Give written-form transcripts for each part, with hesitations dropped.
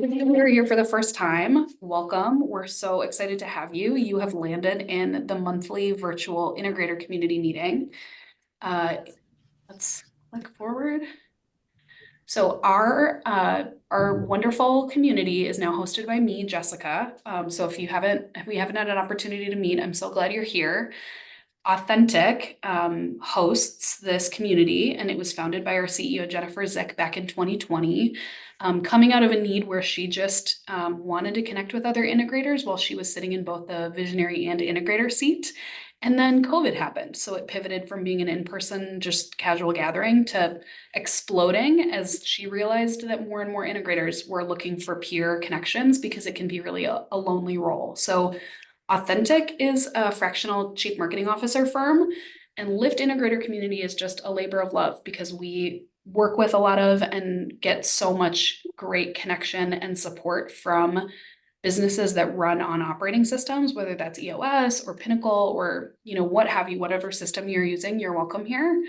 If you're here for the first time, welcome. We're so excited to have you. You have landed in the monthly virtual integrator community meeting. Let's click forward. So our wonderful community is now hosted by me, Jessica. So if we haven't had an opportunity to meet, I'm so glad you're here. Authentic hosts this community, and it was founded by our CEO, Jennifer Zick, back in 2020, coming out of a need where she just wanted to connect with other integrators while she was sitting in both the visionary and integrator seat. And then COVID happened. So it pivoted from being an in-person, just casual gathering to exploding as she realized that more and more integrators were looking for peer connections because it can be really a lonely role. So Authentic is a fractional chief marketing officer firm, and LIFT Integrator Community is just a labor of love because we work with a lot of and get so much great connection and support from businesses that run on operating systems, whether that's EOS or Pinnacle or what have you, whatever system you're using, you're welcome here.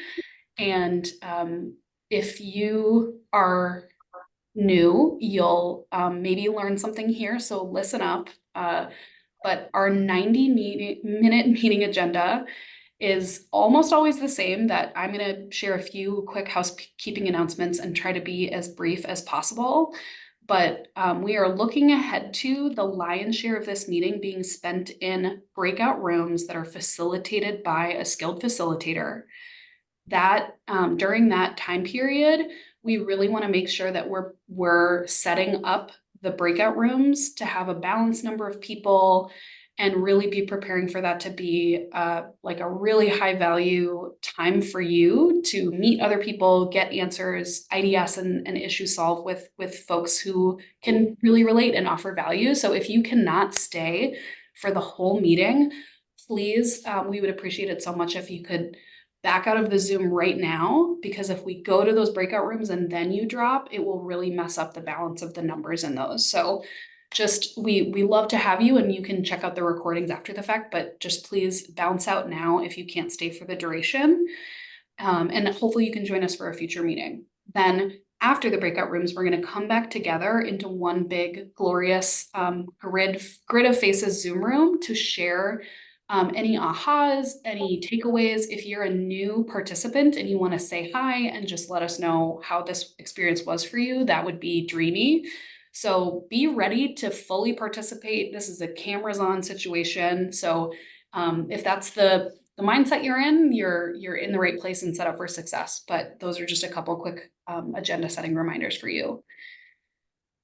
And if you are new, you'll maybe learn something here. So listen up. But our 90-minute meeting agenda is almost always the same, that I'm going to share a few quick housekeeping announcements and try to be as brief as possible. But we are looking ahead to the lion's share of this meeting being spent in breakout rooms that are facilitated by a skilled facilitator. That during that time period, we really want to make sure that we're setting up the breakout rooms to have a balanced number of people and really be preparing for that to be like a really high value time for you to meet other people, get answers, IDS and issue solve with folks who can really relate and offer value. So if you cannot stay for the whole meeting, please, we would appreciate it so much if you could back out of the Zoom right now, because if we go to those breakout rooms and then you drop, it will really mess up the balance of the numbers in those. So just, we love to have you, and you can check out the recordings after the fact, but just please bounce out now if you can't stay for the duration. And hopefully you can join us for a future meeting. Then after the breakout rooms, we're going to come back together into one big glorious grid of faces Zoom room to share any ahas, any takeaways. If you're a new participant and you want to say hi and just let us know how this experience was for you, that would be dreamy. So be ready to fully participate. This is a cameras on situation. So if that's the mindset you're in, you're in the right place and set up for success. But those are just a couple quick agenda setting reminders for you.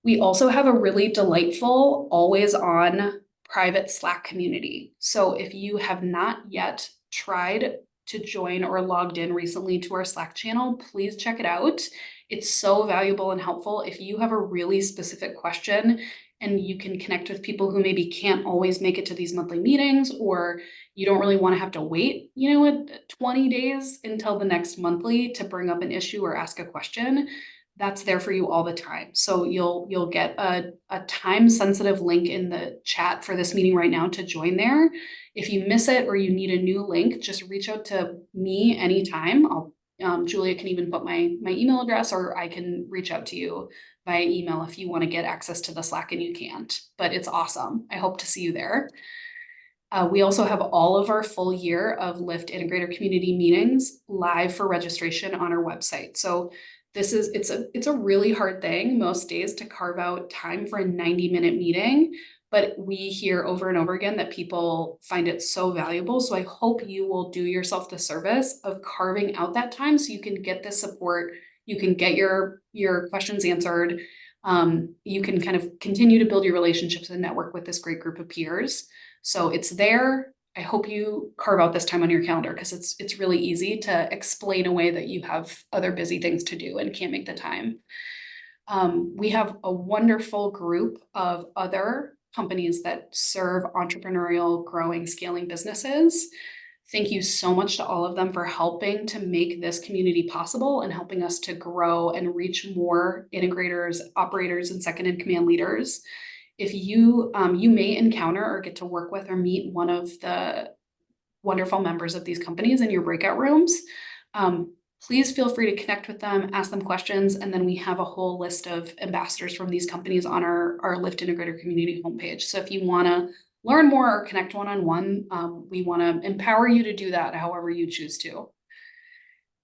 We also have a really delightful, always on private Slack community. So if you have not yet tried to join or logged in recently to our Slack channel, please check it out. It's so valuable and helpful. If you have a really specific question and you can connect with people who maybe can't always make it to these monthly meetings, or you don't really want to have to wait, 20 days until the next monthly to bring up an issue or ask a question, that's there for you all the time. So you'll get a time sensitive link in the chat for this meeting right now to join there. If you miss it or you need a new link, just reach out to me anytime. Julia can even put my email address, or I can reach out to you via email if you want to get access to the Slack and you can't. But it's awesome. I hope to see you there. We also have all of our full year of LIFT Integrator Community meetings live for registration on our website. So it's a really hard thing most days to carve out time for a 90-minute meeting, but we hear over and over again that people find it so valuable. So I hope you will do yourself the service of carving out that time so you can get the support, you can get your questions answered, you can kind of continue to build your relationships and network with this great group of peers. So it's there. I hope you carve out this time on your calendar, because it's really easy to explain away that you have other busy things to do and can't make the time. We have a wonderful group of other companies that serve entrepreneurial, growing, scaling businesses. Thank you so much to all of them for helping to make this community possible and helping us to grow and reach more integrators, operators, and second-in-command leaders. If you may encounter or get to work with or meet one of the wonderful members of these companies in your breakout rooms, please feel free to connect with them, ask them questions, and then we have a whole list of ambassadors from these companies on our LIFT Integrator Community homepage. So if you want to learn more or connect one-on-one, we want to empower you to do that however you choose to.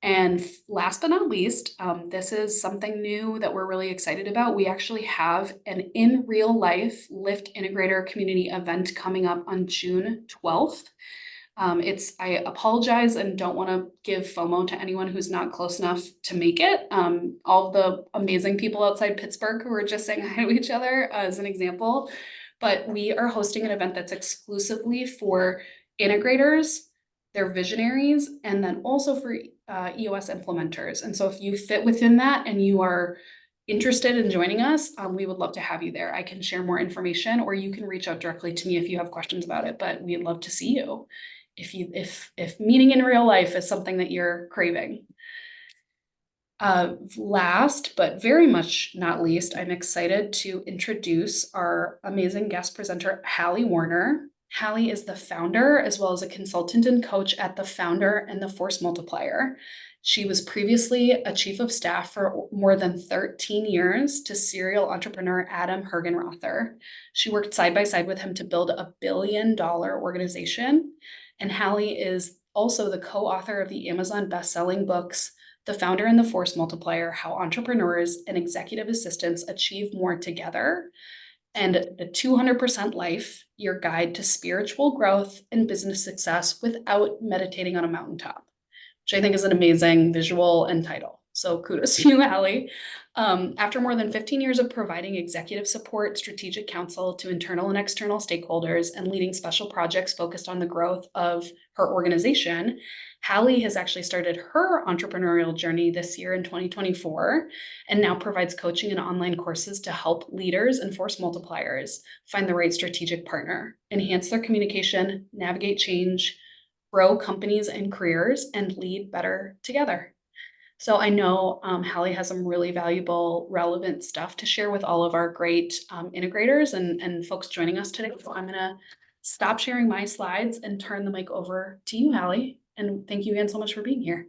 And last but not least, this is something new that we're really excited about. We actually have an in real life LIFT Integrator Community event coming up on June 12th. I apologize and don't want to give FOMO to anyone who's not close enough to make it. All the amazing people outside Pittsburgh who are just saying hi to each other as an example. But we are hosting an event that's exclusively for integrators, their visionaries, and then also for EOS implementers. And so if you fit within that and you are interested in joining us, we would love to have you there. I can share more information, or you can reach out directly to me if you have questions about it, but we'd love to see you if meeting in real life is something that you're craving. Last, but very much not least, I'm excited to introduce our amazing guest presenter, Hallie Warner. Hallie is the founder as well as a consultant and coach at the Founder and the Force Multiplier. She was previously a chief of staff for more than 13 years to serial entrepreneur Adam Hergenrother. She worked side by side with him to build a $1 billion organization. And Hallie is also the co-author of the Amazon best-selling books, The Founder and the Force Multiplier, How Entrepreneurs and Executive Assistants Achieve More Together, and The 200% Life, Your Guide to Spiritual Growth and Business Success Without Meditating on a Mountaintop, which I think is an amazing visual and title. So kudos to you, Hallie. After more than 15 years of providing executive support, strategic counsel to internal and external stakeholders, and leading special projects focused on the growth of her organization, Hallie has actually started her entrepreneurial journey this year in 2024, and now provides coaching and online courses to help leaders and force multipliers find the right strategic partner, enhance their communication, navigate change, grow companies and careers, and lead better together. So I know Hallie has some really valuable, relevant stuff to share with all of our great integrators and folks joining us today. So I'm going to stop sharing my slides and turn the mic over to you, Hallie. And thank you again so much for being here.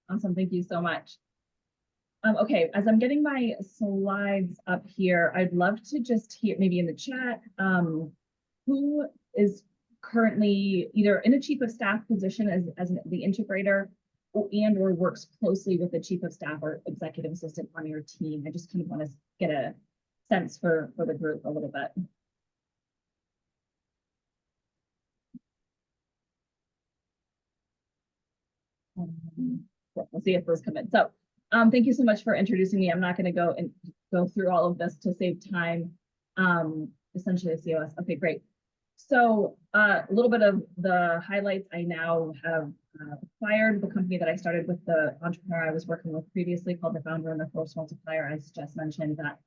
Awesome. Thank you so much. Okay, as I'm getting my slides up here, I'd love to just hear maybe in the chat who is currently either in a chief of staff position as the integrator and or works closely with the chief of staff or executive assistant on your team. I just kind of want to get a sense for the group a little bit. We'll see if those come in. So thank you so much for introducing me. I'm not going to go through all of this to save time. Essentially a COS. Okay, great. So a little bit of the highlights. I now have acquired the company that I started with the entrepreneur I was working with previously called the Founder and the Force Multiplier. As just mentioned, that's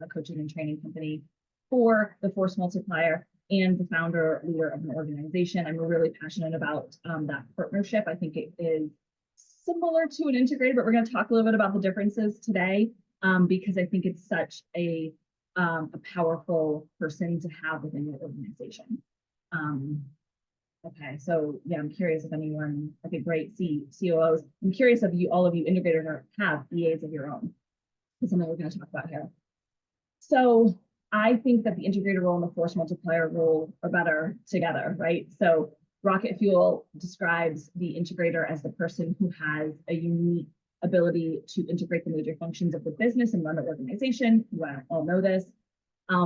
a coaching and training company for the Force Multiplier and the founder leader of an organization. I'm really passionate about that partnership. I think it is similar to an integrator, but we're going to talk a little bit about the differences today because I think it's such a powerful person to have within your organization. Okay, so yeah, I'm curious if anyone, okay, great, COOs. I'm curious if all of you integrators have EAs of your own. That's something we're going to talk about here. So I think that the integrator role and the force multiplier role are better together, right? So Rocket Fuel describes the integrator as the person who has a unique ability to integrate the major functions of the business and run the organization. You all know this.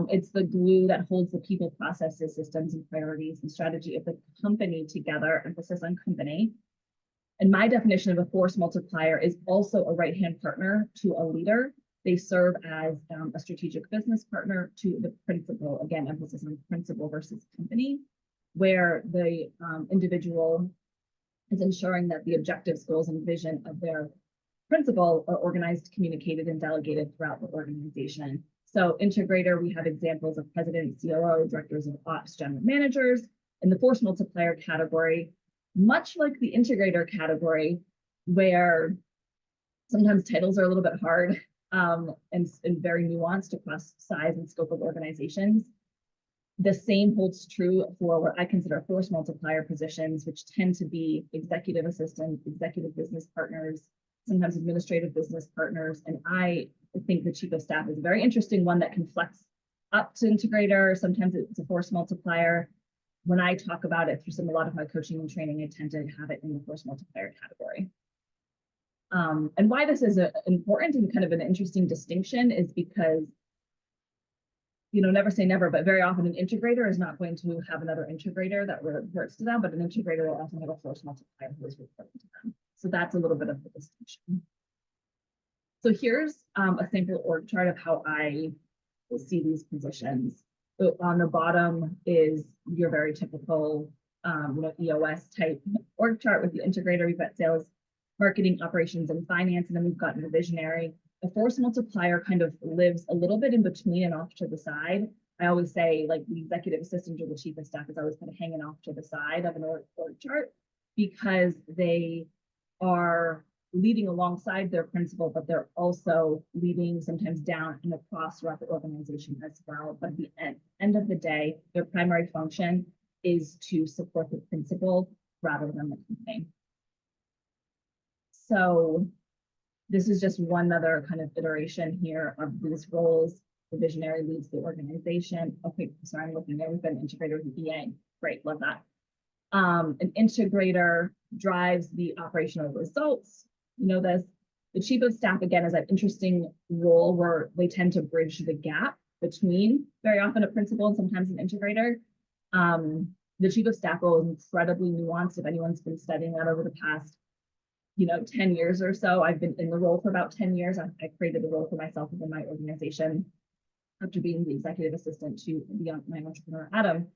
It's the glue that holds the people, processes, systems, and priorities and strategy of the company together, emphasis on company. And my definition of a force multiplier is also a right-hand partner to a leader. They serve as a strategic business partner to the principal, again, emphasis on principal versus company, where the individual is ensuring that the objectives, goals, and vision of their principal are organized, communicated, and delegated throughout the organization. So integrator, we have examples of president, COO, directors of ops, general managers. In the force multiplier category, much like the integrator category, where sometimes titles are a little bit hard and very nuanced across size and scope of organizations. The same holds true for what I consider force multiplier positions, which tend to be executive assistants, executive business partners, sometimes administrative business partners. And I think the chief of staff is a very interesting one that can flex up to integrator. Sometimes it's a force multiplier. When I talk about it through a lot of my coaching and training, I tend to have it in the force multiplier category. And why this is important and kind of an interesting distinction is because, you know, never say never, but very often an integrator is not going to have another integrator that reports to them, but an integrator will often have a force multiplier who is reporting to them. So that's a little bit of the distinction. So here's a simple org chart of how I see these positions. So on the bottom is your very typical you know, EOS type org chart with the integrator. We've got sales, marketing, operations, and finance, and then we've got the visionary. The force multiplier kind of lives a little bit in between and off to the side. I always say, like, the executive assistant or the chief of staff is always kind of hanging off to the side of an org chart because they are leading alongside their principal, but they're also leading sometimes down and across throughout the organization as well. But at the end of the day, their primary function is to support the principal rather than the company. So this is just one other kind of iteration here of these roles. The visionary leads the organization. Okay, sorry, I'm looking there. We've got an integrator with EA. Great, love that. An integrator drives the operational results. You know this. The chief of staff, again, is an interesting role where they tend to bridge the gap between very often a principal and sometimes an integrator. The chief of staff role is incredibly nuanced. If anyone's been studying that over the past, you know, 10 years or so, I've been in the role for about 10 years. I created the role for myself within my organization after being the executive assistant to my entrepreneur, Adam.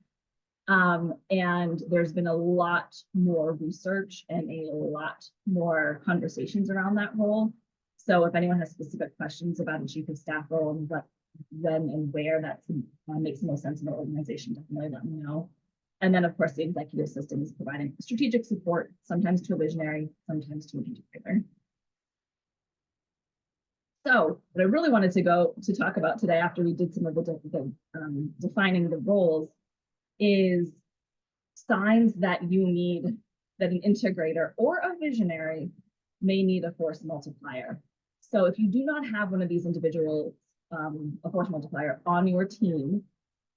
And there's been a lot more research and a lot more conversations around that role. So if anyone has specific questions about a chief of staff role and what, when and where that makes the most sense in the organization, definitely let me know. And then, of course, the executive assistant is providing strategic support, sometimes to a visionary, sometimes to an integrator. So what I really wanted to talk about today, after we did some of the defining the roles, is signs that you need, that an integrator or a visionary may need a force multiplier. So if you do not have one of these individuals, a force multiplier on your team,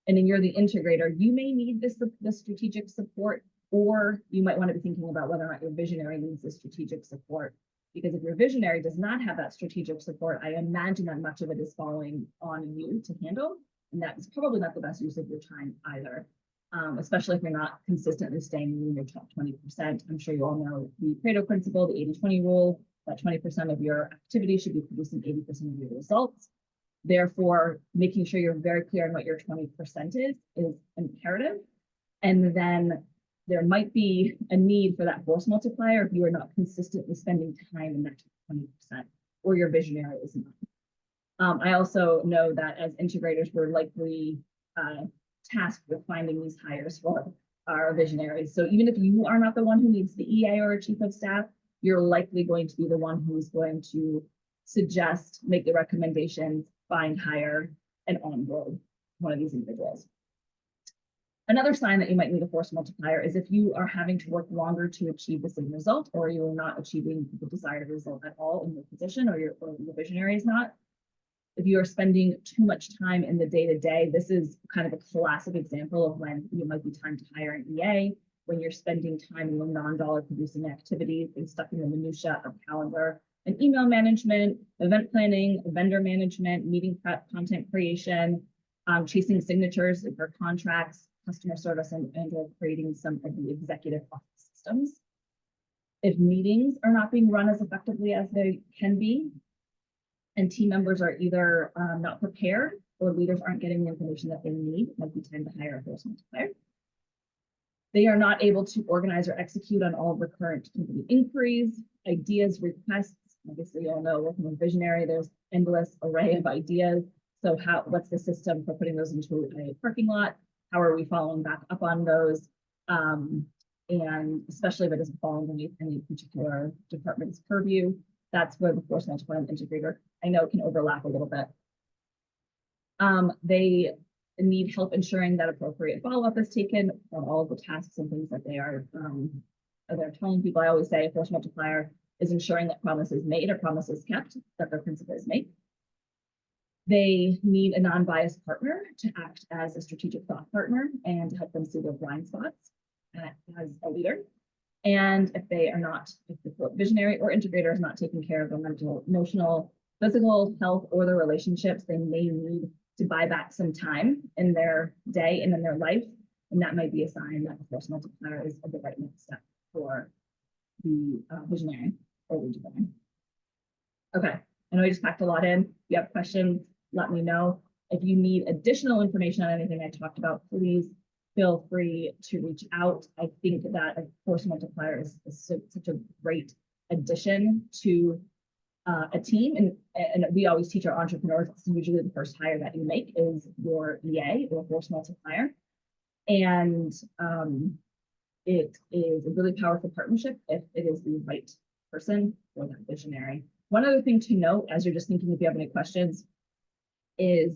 and then you're the integrator, you may need this strategic support, or you might want to be thinking about whether or not your visionary needs the strategic support. Because if your visionary does not have that strategic support, I imagine that much of it is falling on you to handle. And that is probably not the best use of your time either, especially if you're not consistently staying in your top 20%. I'm sure you all know the Pareto principle, the 80-20 rule, that 20% of your activity should be producing 80% of your results. Therefore, making sure you're very clear on what your 20% is imperative. And then there might be a need for that force multiplier if you are not consistently spending time in that 20%, or your visionary is not. I also know that as integrators, we're likely tasked with finding these hires for our visionaries. So even if you are not the one who needs the EA or a chief of staff, you're likely going to be the one who's going to suggest, make the recommendations, find, hire, and onboard one of these individuals. Another sign that you might need a force multiplier is if you are having to work longer to achieve the same result, or you are not achieving the desired result at all in your position, or your visionary is not. If you are spending too much time in the day-to-day, this is kind of a classic example of when it might be time to hire an EA, when you're spending time in the non-dollar producing activities and stuck in the minutia of calendar and email management, event planning, vendor management, meeting prep, content creation, chasing signatures for contracts, customer service, and creating some of the executive office systems. If meetings are not being run as effectively as they can be, and team members are either not prepared or leaders aren't getting the information that they need, it might be time to hire a force multiplier. They are not able to organize or execute on all of the current company inquiries, ideas, requests. Obviously, you all know, working with visionary, there's endless array of ideas. So what's the system for putting those into a parking lot? How are we following back up on those? And especially if it doesn't fall underneath any particular department's purview, that's where the force multiplier and integrator, I know, can overlap a little bit. They need help ensuring that appropriate follow-up is taken on all of the tasks and things that they're telling people. I always say a force multiplier is ensuring that promises made are promises kept, that their principles make. They need a non-biased partner to act as a strategic thought partner and to help them see their blind spots as a leader. And if the visionary or integrator is not taking care of their mental, emotional, physical health or their relationships, they may need to buy back some time in their day and in their life. And that might be a sign that the force multiplier is the right next step for the visionary or the integrator. Okay, I know I just packed a lot in. If you have questions, let me know. If you need additional information on anything I talked about, please feel free to reach out. I think that a force multiplier is such a great addition to a team. And we always teach our entrepreneurs, it's usually the first hire that you make is your EA or force multiplier. And it is a really powerful partnership if it is the right person for that visionary. One other thing to note, as you're just thinking if you have any questions, is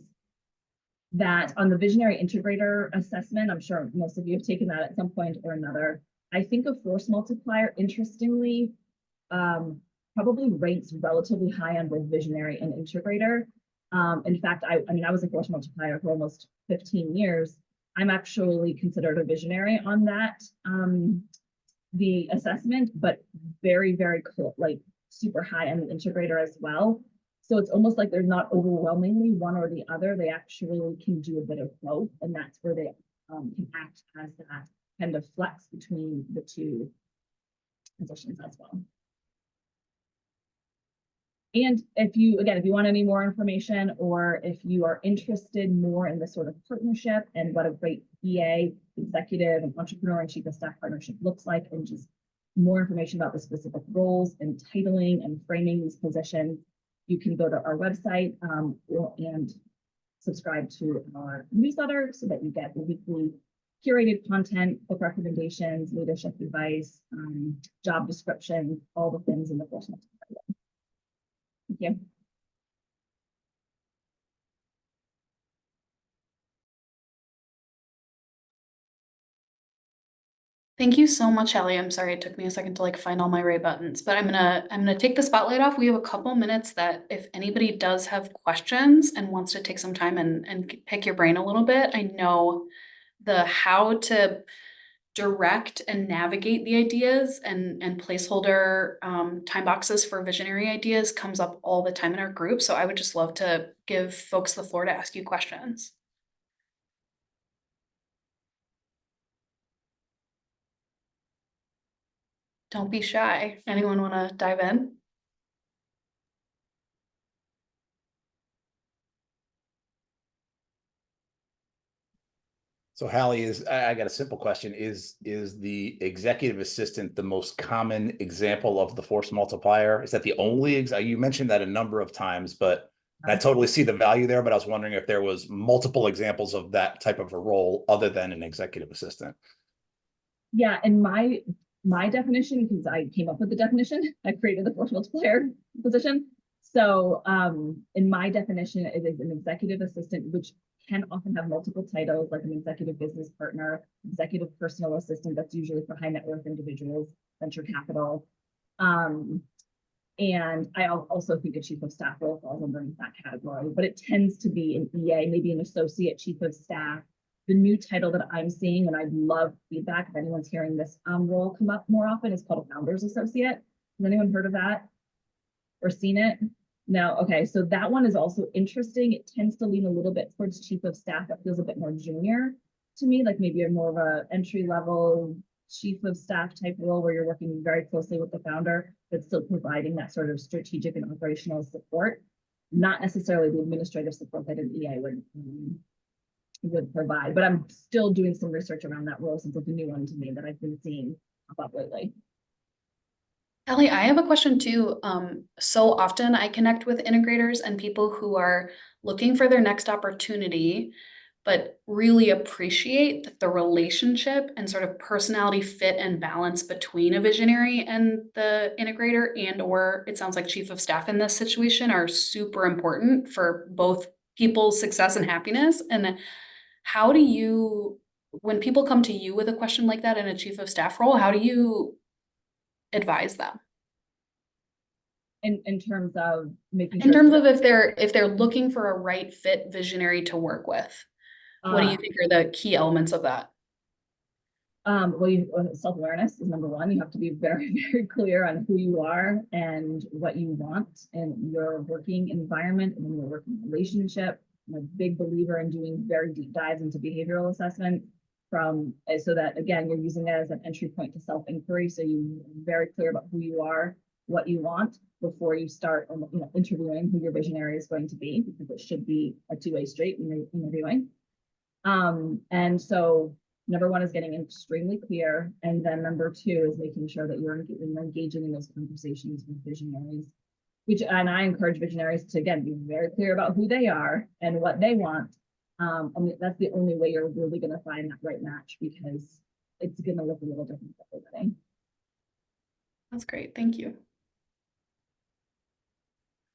that on the visionary integrator assessment, I'm sure most of you have taken that at some point or another. I think a force multiplier, interestingly, probably ranks relatively high on both visionary and integrator. In fact, I was a force multiplier for almost 15 years. I'm actually considered a visionary on that, the assessment, but very, very cool, like super high on the integrator as well. So it's almost like they're not overwhelmingly one or the other. They actually can do a bit of both. And that's where they can act as that kind of flex between the two positions as well. And if you want any more information, or if you are interested more in this sort of partnership and what a great EA, executive, and entrepreneur and chief of staff partnership looks like, and just more information about the specific roles and titling and framing these positions, you can go to our website and subscribe to our newsletter so that you get the weekly curated content, book recommendations, leadership advice, job descriptions, all the things in the force multiplier. Thank you. Thank you so much, Hallie. I'm sorry it took me a second to find all my right buttons, but I'm gonna take the spotlight off. We have a couple minutes that if anybody does have questions and wants to take some time and pick your brain a little bit, I know the how to direct and navigate the ideas and placeholder time boxes for visionary ideas comes up all the time in our group. So I would just love to give folks the floor to ask you questions. Don't be shy. Anyone want to dive in? So Hallie, I got a simple question. Is the executive assistant the most common example of the force multiplier? Is that the only, you mentioned that a number of times, but I totally see the value there, but I was wondering if there was multiple examples of that type of a role other than an executive assistant. Yeah, and my definition, because I came up with the definition, I created the force multiplier position. So in my definition, it is an executive assistant, which can often have multiple titles, like an executive business partner, executive personal assistant. That's usually for high net worth individuals, venture capital. And I also think a chief of staff role falls underneath that category, but it tends to be an EA, maybe an associate chief of staff. The new title that I'm seeing, and I'd love feedback if anyone's hearing this role come up more often, is called a founder's associate. Has anyone heard of that or seen it? No, okay, so that one is also interesting. It tends to lean a little bit towards chief of staff. That feels a bit more junior to me, like maybe a more of a entry level chief of staff type role where you're working very closely with the founder, but still providing that sort of strategic and operational support, not necessarily the administrative support that an EA would provide. But I'm still doing some research around that role since it's a new one to me that I've been seeing pop up lately. Ellie, I have a question too. So often I connect with integrators and people who are looking for their next opportunity, but really appreciate the relationship and sort of personality fit and balance between a visionary and the integrator, and or it sounds like chief of staff in this situation are super important for both people's success and happiness. And how do you, when people come to you with a question like that in a chief of staff role, how do you advise them? In terms of making In sure. terms of if they're looking for a right fit visionary to work with, what do you think are the key elements of that? Well, self-awareness is number one. You have to be very, very clear on who you are and what you want in your working environment and in your working relationship. I'm a big believer in doing very deep dives into behavioral assessment so that, again, you're using it as an entry point to self-inquiry. So you're very clear about who you are, what you want before you start, interviewing who your visionary is going to be, because it should be a two-way street when you're interviewing. And so number one is getting extremely clear. And then number two is making sure that you're engaging in those conversations with visionaries, and I encourage visionaries to, again, be very clear about who they are and what they want. I mean, that's the only way you're really going to find that right match, because it's going to look a little different for everybody. That's great. Thank you.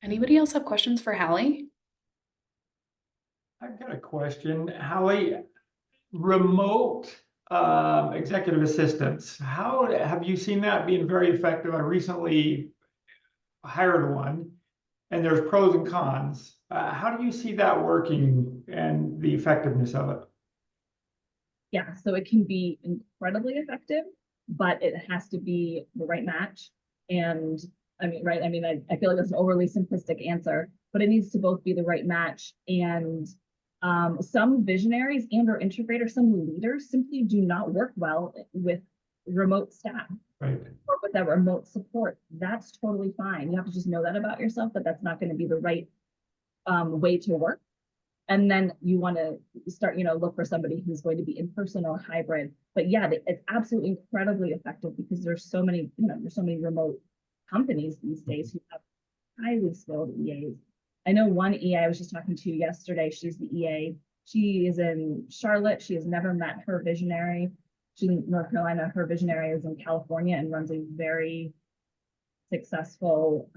Anybody else have questions for Hallie? I've got a question. Hallie, remote executive assistants, how have you seen that being very effective? I recently hired one, and there's pros and cons. How do you see that working and the effectiveness of it? Yeah, so it can be incredibly effective, but it has to be the right match. And I mean, right, I mean, I feel like that's an overly simplistic answer, but it needs to both be the right match. And some visionaries and or integrators, some leaders simply do not work well with remote staff, Right. or with that remote support. That's totally fine. You have to just know that about yourself, that that's not going to be the right way to work. And then you want to start, look for somebody who's going to be in person or hybrid. But yeah, it's absolutely incredibly effective, because there's so many, there's so many remote companies these days who have highly skilled EAs. I know one EA I was just talking to yesterday. She's the EA. She is in Charlotte. She has never met her visionary. She's in North Carolina. Her visionary is in California and runs a very successful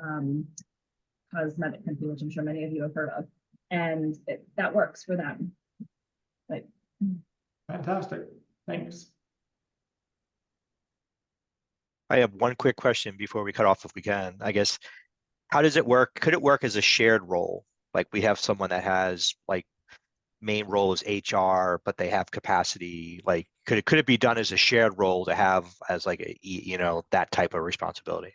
cosmetic company, which I'm sure many of you have heard of. And that works for them. Like, Fantastic. Thanks. I have one quick question before we cut off, if we can. I guess, how does it work? Could it work as a shared role? Like, we have someone that has like main role is HR, but they have capacity. Like, could it be done as a shared role to have as like a, that type of responsibility?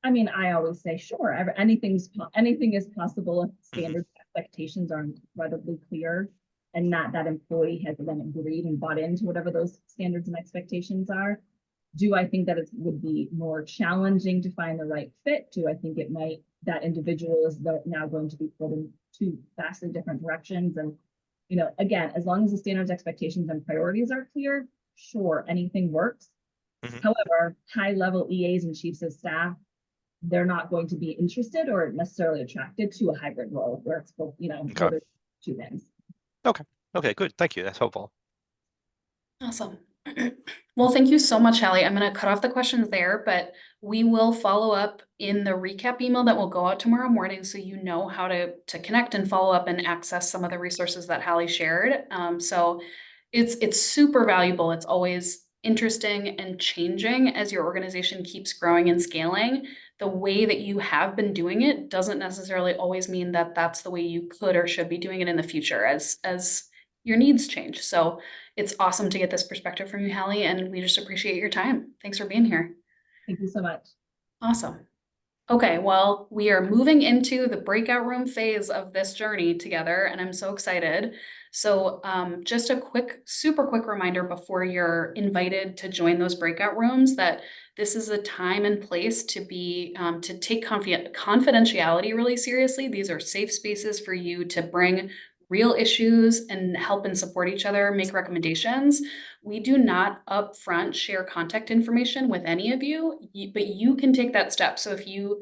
I mean, I always say, sure, anything is possible if standard expectations are incredibly clear, and that employee has then agreed and bought into whatever those standards and expectations are. Do I think that it would be more challenging to find the right fit? Do I think that individual is now going to be put in two vastly different directions? And, again, as long as the standards, expectations, and priorities are clear, sure, anything works. However, high-level EAs and chiefs of staff, they're not going to be interested or necessarily attracted to a hybrid role where it's both, Okay. there's two things. Okay, good. Thank you. That's helpful. Awesome. Well, thank you so much, Hallie. I'm going to cut off the questions there, but we will follow up in the recap email that will go out tomorrow morning, so you know how to connect and follow up and access some of the resources that Hallie shared. So it's super valuable. It's always interesting and changing as your organization keeps growing and scaling. The way that you have been doing it doesn't necessarily always mean that that's the way you could or should be doing it in the future as your needs change. So it's awesome to get this perspective from you, Hallie, and we just appreciate your time. Thanks for being here. Thank you so much. Awesome. Okay, well, we are moving into the breakout room phase of this journey together, and I'm so excited. So just a super quick reminder before you're invited to join those breakout rooms, that this is a time and place to take confidentiality really seriously. These are safe spaces for you to bring real issues and help and support each other, make recommendations. We do not upfront share contact information with any of you, but you can take that step. So if you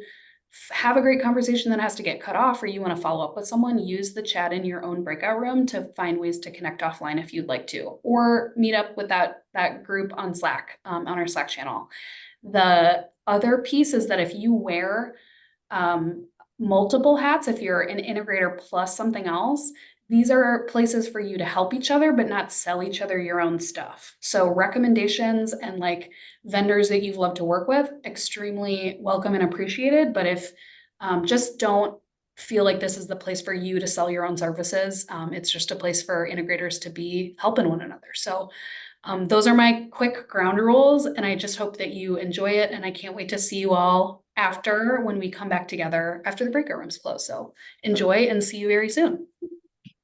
have a great conversation that has to get cut off, or you want to follow up with someone, use the chat in your own breakout room to find ways to connect offline if you'd like to, or meet up with that group on Slack, on our Slack channel. The other piece is that if you wear multiple hats, if you're an integrator plus something else, these are places for you to help each other, but not sell each other your own stuff. So recommendations and like vendors that you've loved to work with, extremely welcome and appreciated. But if just don't feel like this is the place for you to sell your own services. It's just a place for integrators to be helping one another. So those are my quick ground rules, and I just hope that you enjoy it. And I can't wait to see you all after when we come back together after the breakout rooms close. So enjoy and see you very soon.